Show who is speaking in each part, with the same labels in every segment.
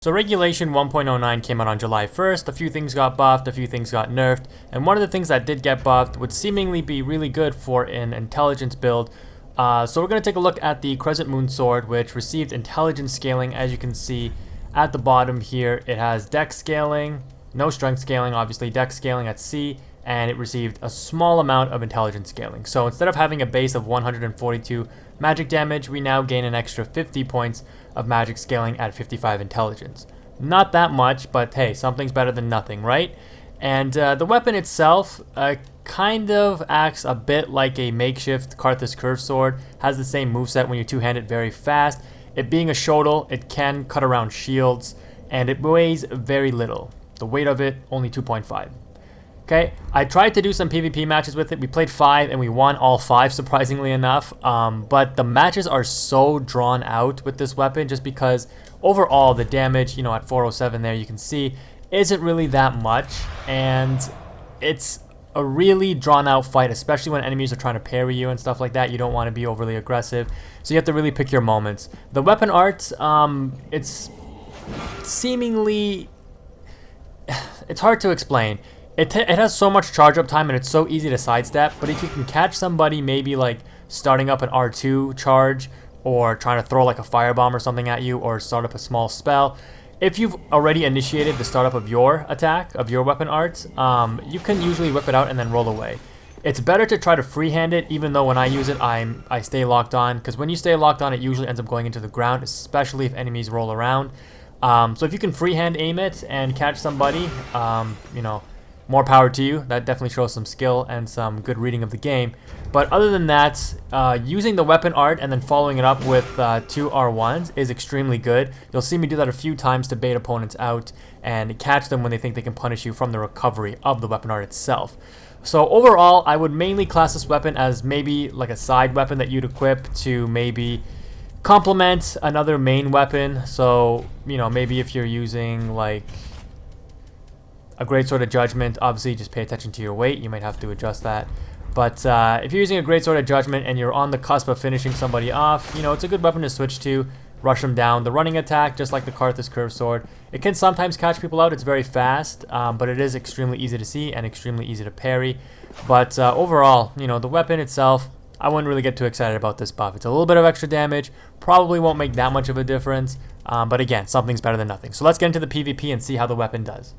Speaker 1: So Regulation 1.09 came out on July 1st, a few things got buffed, a few things got nerfed, and one of the things that did get buffed would seemingly be really good for an intelligence build. So we're going to take a look at the Crescent Moon Sword, which received intelligence scaling. As you can see at the bottom here, it has dex scaling, no strength scaling, obviously dex scaling at C, and it received a small amount of intelligence scaling. So instead of having a base of 142 magic damage, we now gain an extra 50 points of magic scaling at 55 intelligence. Not that much, but hey, something's better than nothing, right? And the weapon itself kind of acts a bit like a makeshift Karthus curved sword, has the same moveset when you two-hand it very fast. It being a shotel, it can cut around shields, and it weighs very little. The weight of it, only 2.5. Okay, I tried to do some PvP matches with it. We played 5 and we won all 5, surprisingly enough. But the matches are so drawn out with this weapon just because overall the damage, you know, at 407 there you can see, isn't really that much. And it's a really drawn out fight, especially when enemies are trying to parry you and stuff like that. You don't want to be overly aggressive. So you have to really pick your moments. The weapon art, it's seemingly, it's hard to explain. It has so much charge up time and it's so easy to sidestep, but if you can catch somebody maybe like starting up an R2 charge or trying to throw like a firebomb or something at you or start up a small spell, if you've already initiated the startup of your attack, of your weapon art, you can usually whip it out and then roll away. It's better to try to freehand it, even though when I use it I stay locked on, because when you stay locked on it usually ends up going into the ground, especially if enemies roll around. So if you can freehand aim it and catch somebody, you know, more power to you. That definitely shows some skill and some good reading of the game. But other than that, using the weapon art and then following it up with 2 R1s is extremely good. You'll see me do that a few times to bait opponents out and catch them when they think they can punish you from the recovery of the weapon art itself. So overall, I would mainly class this weapon as maybe like a side weapon that you'd equip to maybe complement another main weapon. So, you know, maybe if you're using like a Great Sword of Judgment, obviously just pay attention to your weight. You might have to adjust that. But if you're using a Great Sword of Judgment and you're on the cusp of finishing somebody off, you know, it's a good weapon to switch to, rush them down. The running attack, just like the Karthus curved sword, it can sometimes catch people out. It's very fast, but it is extremely easy to see and extremely easy to parry. But overall, you know, the weapon itself, I wouldn't really get too excited about this buff. It's a little bit of extra damage, probably won't make that much of a difference, but again, something's better than nothing. So let's get into the PvP and see how the weapon does.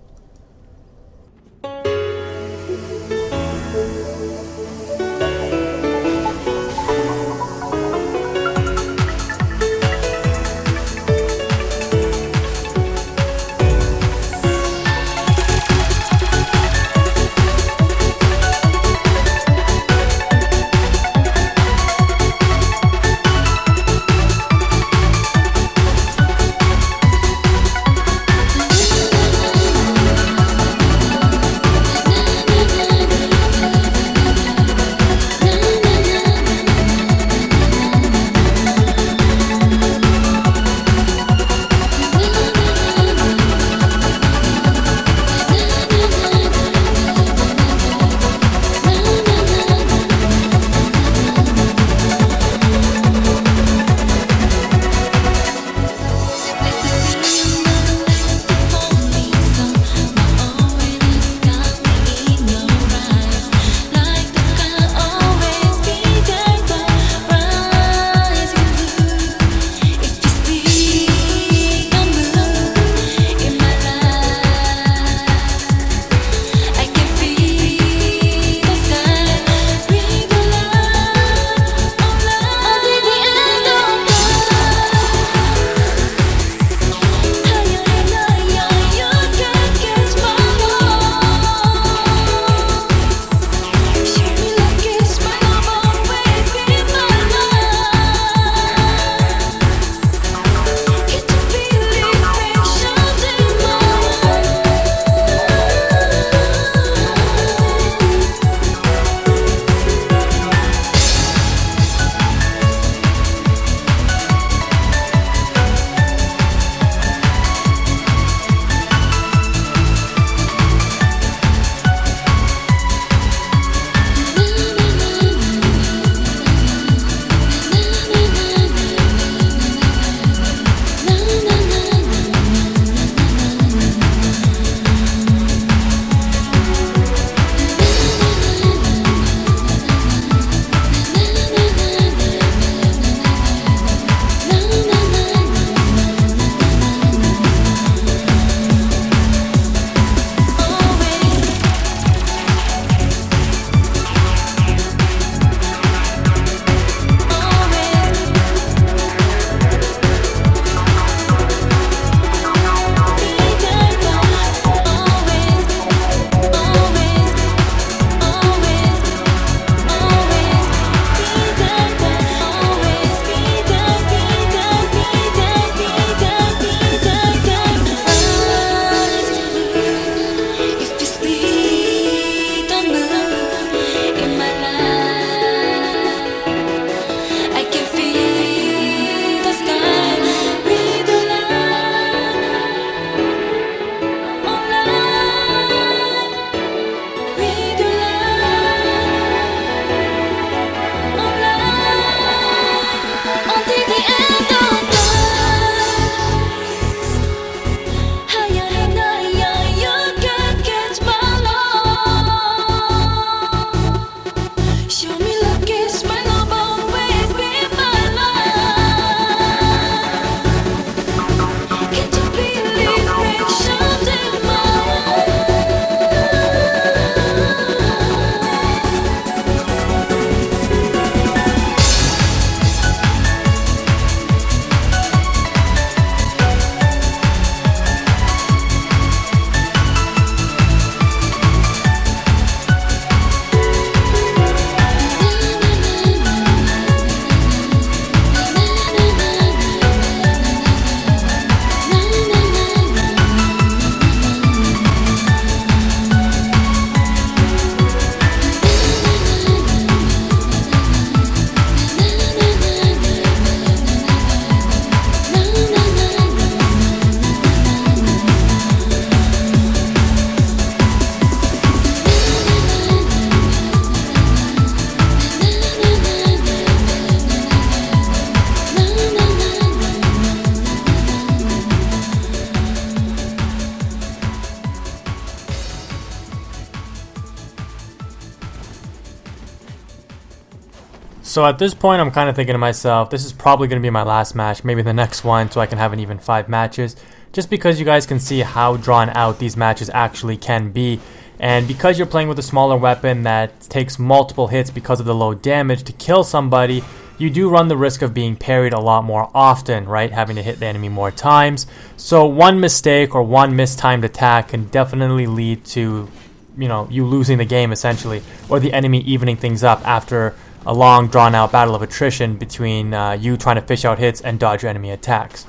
Speaker 1: So at this point, I'm kind of thinking to myself, this is probably going to be my last match, maybe the next one, so I can have an even 5 matches, just because you guys can see how drawn out these matches actually can be. And because you're playing with a smaller weapon that takes multiple hits because of the low damage to kill somebody, you do run the risk of being parried a lot more often, right? Having to hit the enemy more times. So one mistake or one mistimed attack can definitely lead to, you losing the game essentially, or the enemy evening things up after a long drawn out battle of attrition between you trying to fish out hits and dodge enemy attacks.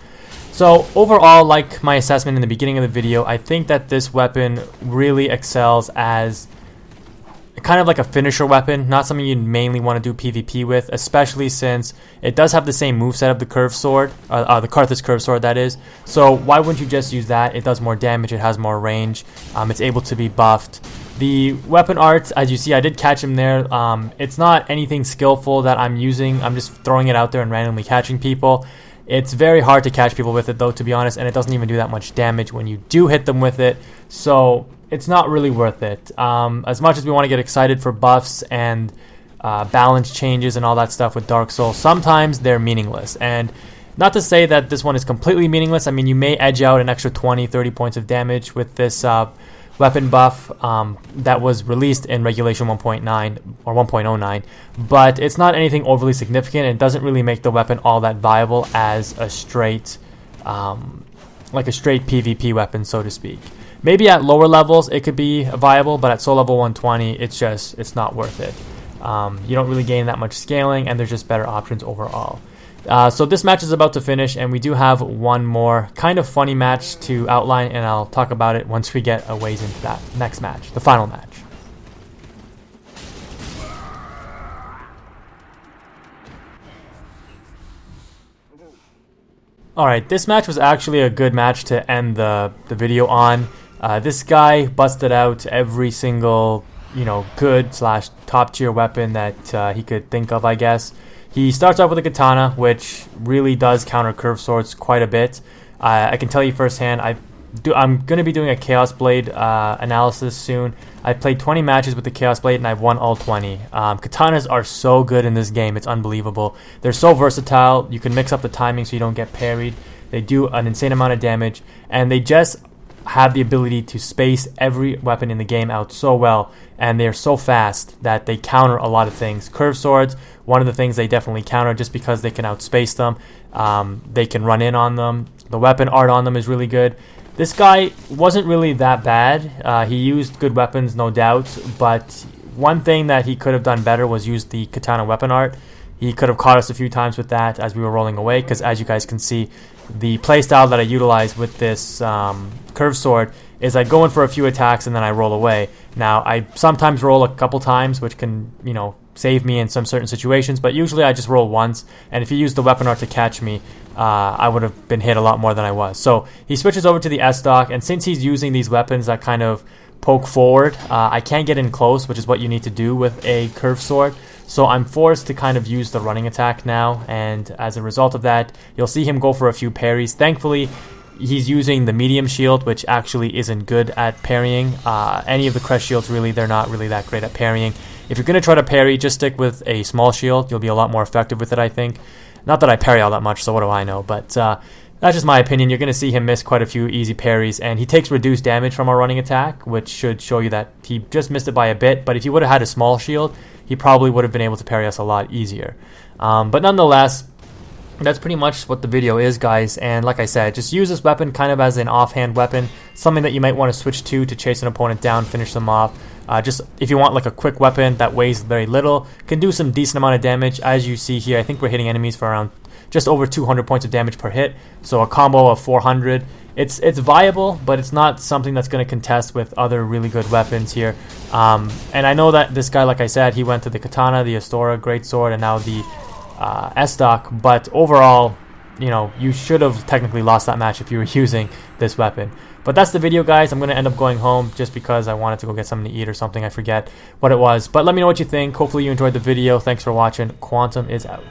Speaker 1: So overall, like my assessment in the beginning of the video, I think that this weapon really excels as kind of like a finisher weapon, not something you mainly want to do PvP with, especially since it does have the same moveset of the curved sword, the Karthus curved sword that is. So why wouldn't you just use that? It does more damage, it has more range, it's able to be buffed. The weapon art, as you see, I did catch him there. It's not anything skillful that I'm using, I'm just throwing it out there and randomly catching people. It's very hard to catch people with it though, to be honest, and it doesn't even do that much damage when you do hit them with it, so it's not really worth it. As much as we want to get excited for buffs and balance changes and all that stuff with Dark Souls, sometimes they're meaningless. And not to say that this one is completely meaningless. I mean, you may edge out an extra 20-30 points of damage with this weapon buff that was released in Regulation 1.9 or 1.09, but it's not anything overly significant. It doesn't really make the weapon all that viable as a straight, like a straight PvP weapon, so to speak. Maybe at lower levels it could be viable, but at soul level 120, it's not worth it. You don't really gain that much scaling, and there's just better options overall. So this match is about to finish, and we do have one more kind of funny match to outline, and I'll talk about it once we get a ways into that next match, the final match. Alright, this match was actually a good match to end the video on. This guy busted out every single, good / top tier weapon that he could think of, I guess. He starts off with a katana, which really does counter curved swords quite a bit. I can tell you firsthand, I'm going to be doing a Chaos Blade analysis soon. I've played 20 matches with the Chaos Blade and I've won all 20. Katanas are so good in this game, it's unbelievable. They're so versatile, you can mix up the timing so you don't get parried. They do an insane amount of damage, and they just have the ability to space every weapon in the game out so well, and they're so fast that they counter a lot of things. Curved swords, one of the things they definitely counter just because they can outspace them. They can run in on them. The weapon art on them is really good. This guy wasn't really that bad. He used good weapons, no doubt, but one thing that he could have done better was use the katana weapon art. He could have caught us a few times with that as we were rolling away, because as you guys can see, the playstyle that I utilize with this curved sword is I go in for a few attacks and then I roll away. Now, I sometimes roll a couple times, which can, save me in some certain situations, but usually I just roll once, and if he used the weapon art to catch me, I would have been hit a lot more than I was. So he switches over to the S-Stock, and since he's using these weapons that kind of poke forward, I can't get in close, which is what you need to do with a curved sword. So I'm forced to kind of use the running attack now, and as a result of that, you'll see him go for a few parries. Thankfully, he's using the medium shield, which actually isn't good at parrying. Any of the crest shields, really, they're not really that great at parrying. If you're going to try to parry, just stick with a small shield. You'll be a lot more effective with it, I think. Not that I parry all that much, so what do I know, but that's just my opinion. You're going to see him miss quite a few easy parries, and he takes reduced damage from a running attack, which should show you that he just missed it by a bit, but if he would have had a small shield, he probably would have been able to parry us a lot easier. But nonetheless, that's pretty much what the video is, guys, and like I said, just use this weapon kind of as an offhand weapon, something that you might want to switch to chase an opponent down, finish them off. Just if you want like a quick weapon that weighs very little, can do some decent amount of damage. As you see here, I think we're hitting enemies for around just over 200 points of damage per hit, so a combo of 400. It's viable, but it's not something that's going to contest with other really good weapons here. And I know that this guy, like I said, he went to the katana, the Astora greatsword, and now the S-Stock, but overall, you should have technically lost that match if you were using this weapon. But that's the video, guys. I'm going to end up going home just because I wanted to go get something to eat or something. I forget what it was. But let me know what you think. Hopefully you enjoyed the video. Thanks for watching. Quantum is out.